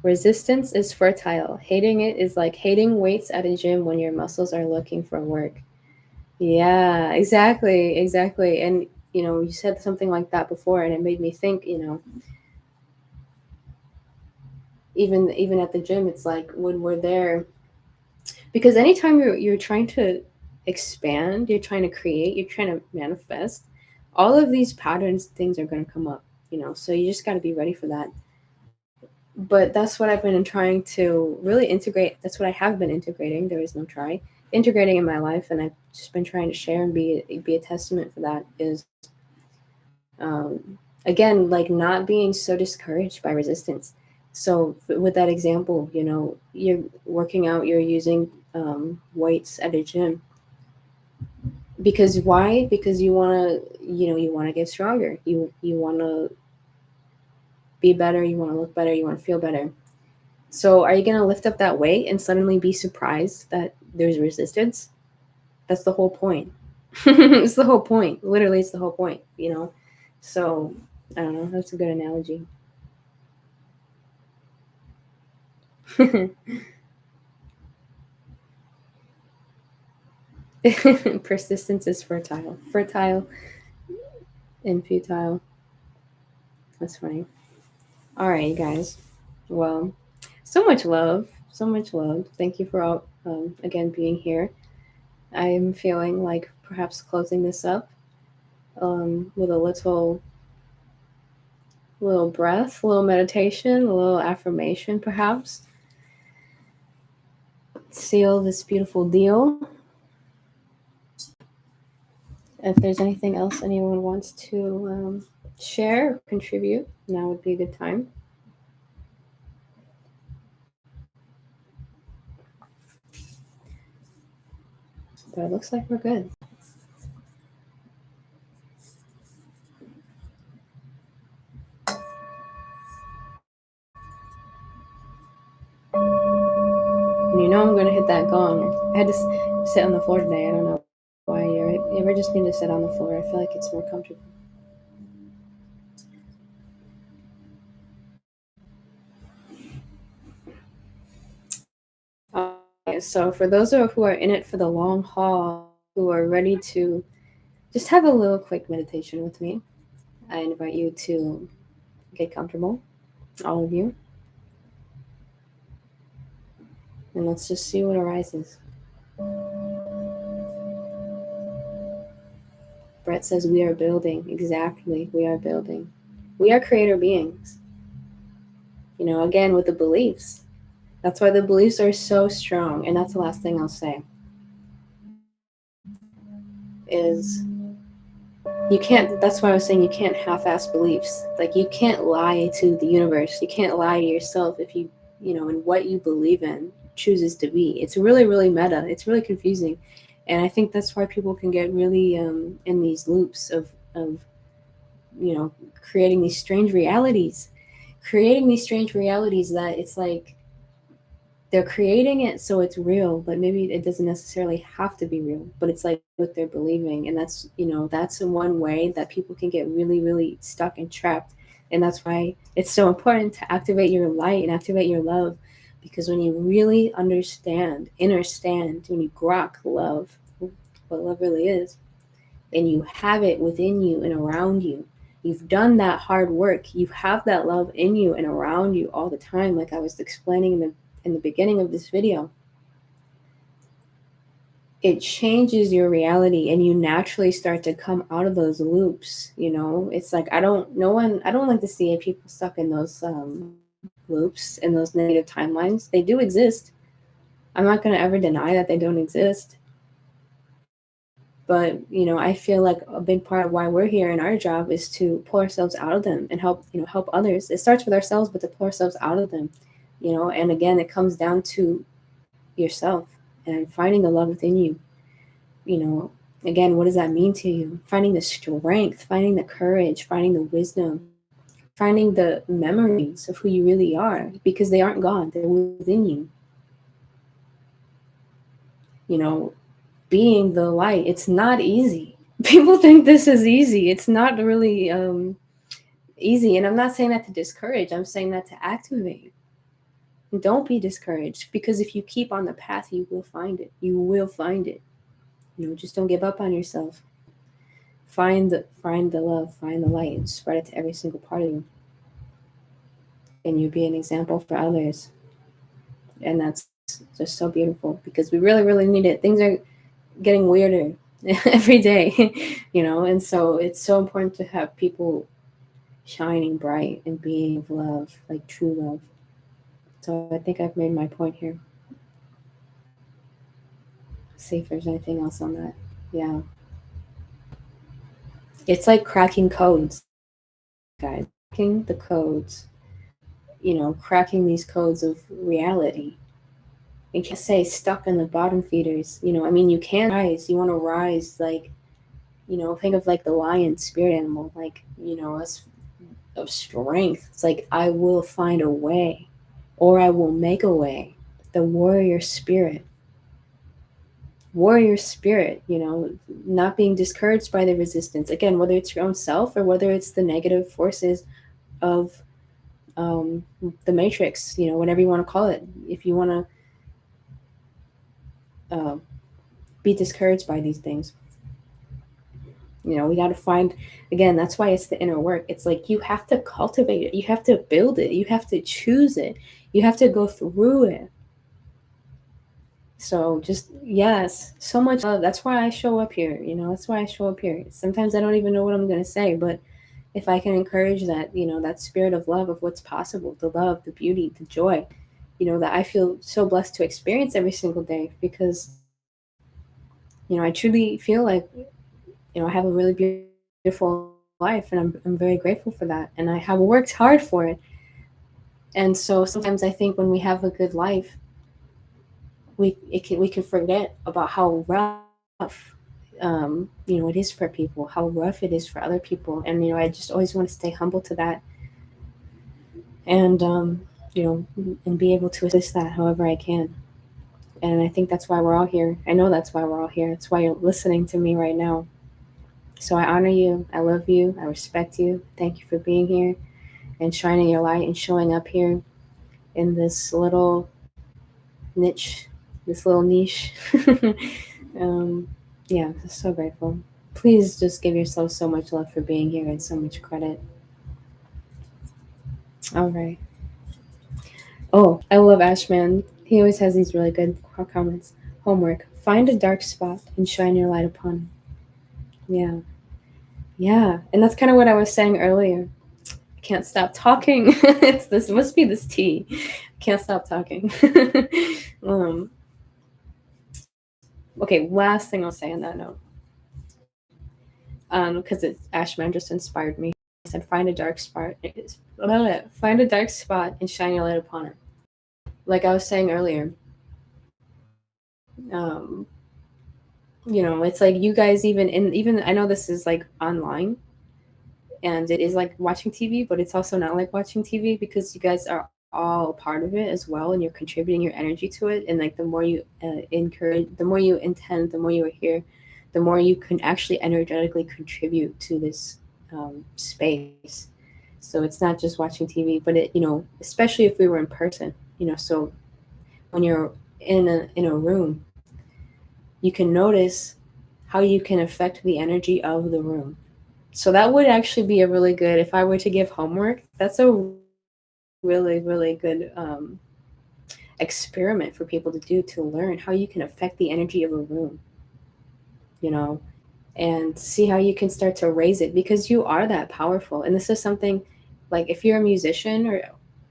Resistance is fertile. Hating it is like hating weights at a gym when your muscles are looking for work. Yeah, exactly, exactly. And you know, you said something like that before, and it made me think. You know, even at the gym, it's like when we're there, because anytime you're trying to expand, you're trying to create, you're trying to manifest, all of these patterns, things are going to come up. You know, so you just got to be ready for that. But that's what I've been trying to really integrate. That's what I have been integrating. There is no try integrating in my life, and I've just been trying to share and be a testament for that. Is um, again, like not being so discouraged by resistance. So with that example, you know, you're working out, you're using weights at a gym, because why? Because you want to, you know, you want to get stronger, you want to be better, you want to look better, you want to feel better. So are you going to lift up that weight and suddenly be surprised that there's resistance? That's the whole point. It's the whole point. Literally, it's the whole point, you know? So I don't know. That's a good analogy. Persistence is fertile. Fertile and futile. That's funny. All right, you guys. Well, so much love. So much love. Thank you for all, again, being here. I am feeling like perhaps closing this up with a little breath, a little meditation, a little affirmation, perhaps. Seal this beautiful deal. If there's anything else anyone wants to share or contribute, now would be a good time. But it looks like we're good. And you know I'm gonna hit that gong. I had to sit on the floor today. I don't know why. You ever just need to sit on the floor? I feel like it's more comfortable. So for those who are in it for the long haul, who are ready to just have a little quick meditation with me, I invite you to get comfortable, all of you, and let's just see what arises. Brett says we are building. Exactly, we are building. We are creator beings. Again, with the beliefs. That's why the beliefs are so strong. And that's the last thing I'll say. Is you can't, that's why I was saying you can't half-ass beliefs. Like, you can't lie to the universe. You can't lie to yourself if and what you believe in chooses to be. It's really, really meta. It's really confusing. And I think that's why people can get really in these loops of creating these strange realities. Creating these strange realities that it's like they're creating it so it's real, but maybe it doesn't necessarily have to be real, but it's like what they're believing. And that's one way that people can get really, really stuck and trapped. And that's why it's so important to activate your light and activate your love, because when you really understand, when you grok love, what love really is, and you have it within you and around you, you've done that hard work, you have that love in you and around you all the time, like I was explaining in the beginning of this video. It changes your reality, and you naturally start to come out of those loops. It's like, I don't like to see people stuck in those loops and those negative timelines. They do exist. I'm not going to ever deny that they don't exist. But I feel like a big part of why we're here in our job is to pull ourselves out of them and help others. It starts with ourselves, but to pull ourselves out of them. And again, it comes down to yourself and finding the love within you. Again, what does that mean to you? Finding the strength, finding the courage, finding the wisdom, finding the memories of who you really are, because they aren't gone, they're within you. Being the light, it's not easy. People think this is easy. It's not really easy. And I'm not saying that to discourage, I'm saying that to activate. Don't be discouraged, because if you keep on the path, you will find it. You will find it. Just don't give up on yourself. Find the love, find the light, and spread it to every single part of you. And you be an example for others. And that's just so beautiful, because we really, really need it. Things are getting weirder every day, and so it's so important to have people shining bright and being of love, like true love. So I think I've made my point here. See if there's anything else on that. Yeah. It's like cracking codes, guys. Cracking the codes, cracking these codes of reality. You can't stay stuck in the bottom feeders. You can rise. You want to rise, like, think of like the lion spirit animal, like, of strength. It's like, I will find a way, or I will make a way. The warrior spirit, not being discouraged by the resistance. Again, whether it's your own self or whether it's the negative forces of the matrix, whatever you want to call it. If you want to be discouraged by these things, we got to find, again, that's why it's the inner work. It's like, you have to cultivate it, you have to build it, you have to choose it, you have to go through it. So just, yes, so much love. That's why I show up here. That's why I show up here. Sometimes I don't even know what I'm going to say, but if I can encourage that, that spirit of love, of what's possible, the love, the beauty, the joy, that I feel so blessed to experience every single day, because, I truly feel like, I have a really beautiful life, and I'm very grateful for that. And I have worked hard for it. And so sometimes I think when we have a good life, we can forget about how rough it is for people, how rough it is for other people. And I just always want to stay humble to that, and and be able to assist that however I can. And I think that's why we're all here. I know that's why we're all here. It's why you're listening to me right now. So I honor you, I love you, I respect you. Thank you for being here and shining your light and showing up here in this little niche, yeah, so grateful. Please just give yourself so much love for being here and so much credit. All right. Oh, I love Ashman. He always has these really good comments. Homework: find a dark spot and shine your light upon it. Yeah. Yeah, and that's kind of what I was saying earlier. I can't stop talking. It's this must be this tea. Can't stop talking. um, okay, last thing I'll say on that note. Because it's Ashman just inspired me. He said, "Find a dark spot. Find a dark spot and shine your light upon it." Like I was saying earlier, um, it's like you guys even I know this is like online, and it is like watching TV, but it's also not like watching TV because you guys are all part of it as well, and you're contributing your energy to it. And like the more you encourage, the more you intend, the more you are here, the more you can actually energetically contribute to this space. So it's not just watching TV, but especially if we were in person, so when you're in a room, you can notice how you can affect the energy of the room. So that would actually be a really good, if I were to give homework, that's a really, really good experiment for people to do, to learn how you can affect the energy of a room, you know, and see how you can start to raise it, because you are that powerful. And this is something, like, if you're a musician, or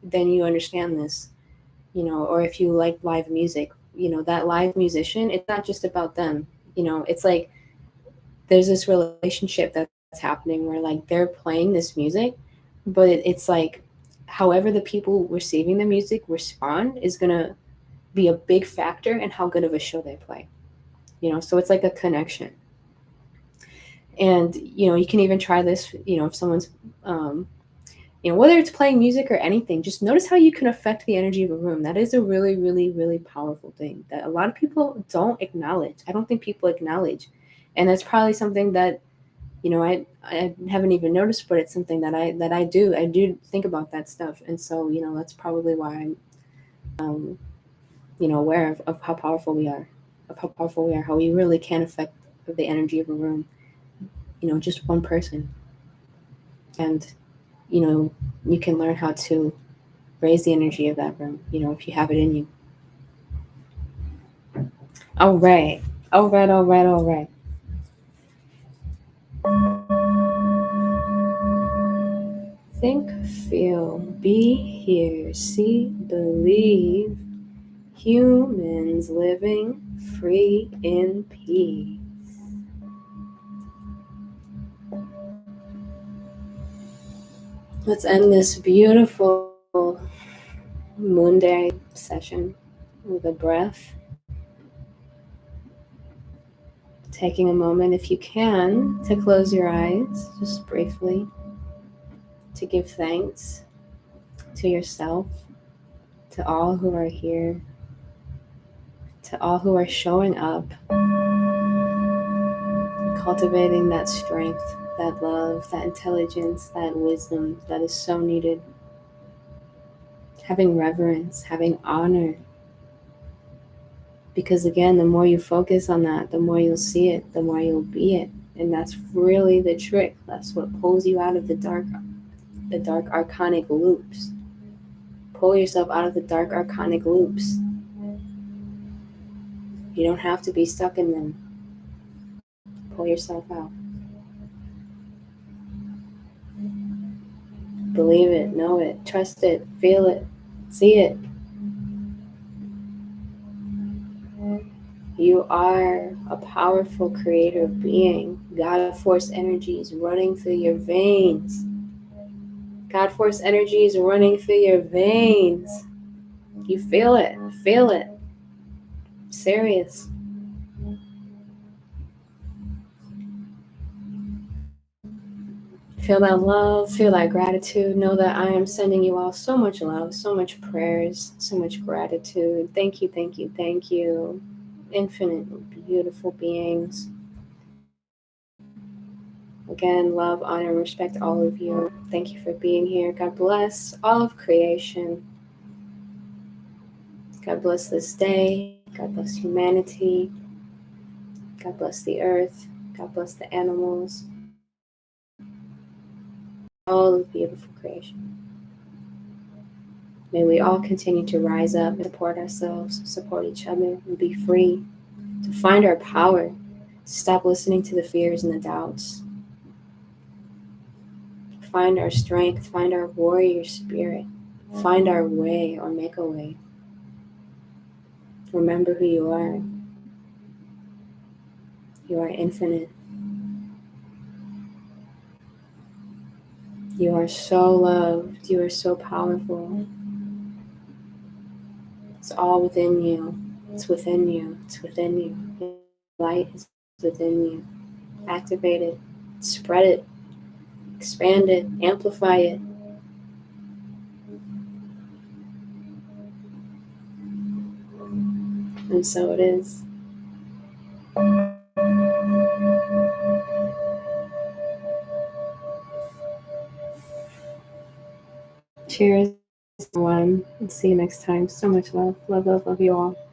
then you understand this, or if you like live music, that live musician, it's not just about them. It's like there's this relationship that's happening where like they're playing this music, but it's like however the people receiving the music respond is gonna be a big factor in how good of a show they play. So it's like a connection. And you can even try this, if someone's whether it's playing music or anything, just notice how you can affect the energy of a room. That is a really, really, really powerful thing that a lot of people don't acknowledge. I don't think people acknowledge. And that's probably something that I haven't even noticed, but it's something that I do think about that stuff. And so that's probably why I'm aware of how powerful we are, how we really can affect the energy of a room, just one person. And you know you can learn how to raise the energy of that room, if you have it in you. All right, all right, all right, all right. Think, feel, be, hear, see, believe. Humans living free in peace. Let's end this beautiful moon day session with a breath. Taking a moment, if you can, to close your eyes just briefly, to give thanks to yourself, to all who are here, to all who are showing up, cultivating that strength, that love, that intelligence, that wisdom that is so needed. Having reverence, having honor. Because again, the more you focus on that, the more you'll see it, the more you'll be it. And that's really the trick. That's what pulls you out of the dark archonic loops. Pull yourself out of the dark archonic loops. You don't have to be stuck in them. Pull yourself out. Believe it, know it, trust it, feel it, see it. You are a powerful creator being. God force energies running through your veins. God force energies running through your veins. You feel it. Feel it. Serious. Feel that love. Feel that gratitude. Know that I am sending you all so much love, so much prayers, so much gratitude. Thank you, thank you, thank you. Infinite, beautiful beings. Again, love, honor, respect all of you. Thank you for being here. God bless all of creation. God bless this day. God bless humanity. God bless the earth. God bless the animals. All of beautiful creation. May we all continue to rise up and support ourselves, support each other, and be free to find our power, to stop listening to the fears and the doubts, find our strength, find our warrior spirit, find our way or make a way. Remember who you are. You are infinite. You are so loved. You are so powerful. It's all within you. It's within you. It's within you. Light is within you. Activate it. Spread it. Expand it. Amplify it. And so it is. Cheers, everyone. And see you next time. So much love. Love, love, love you all.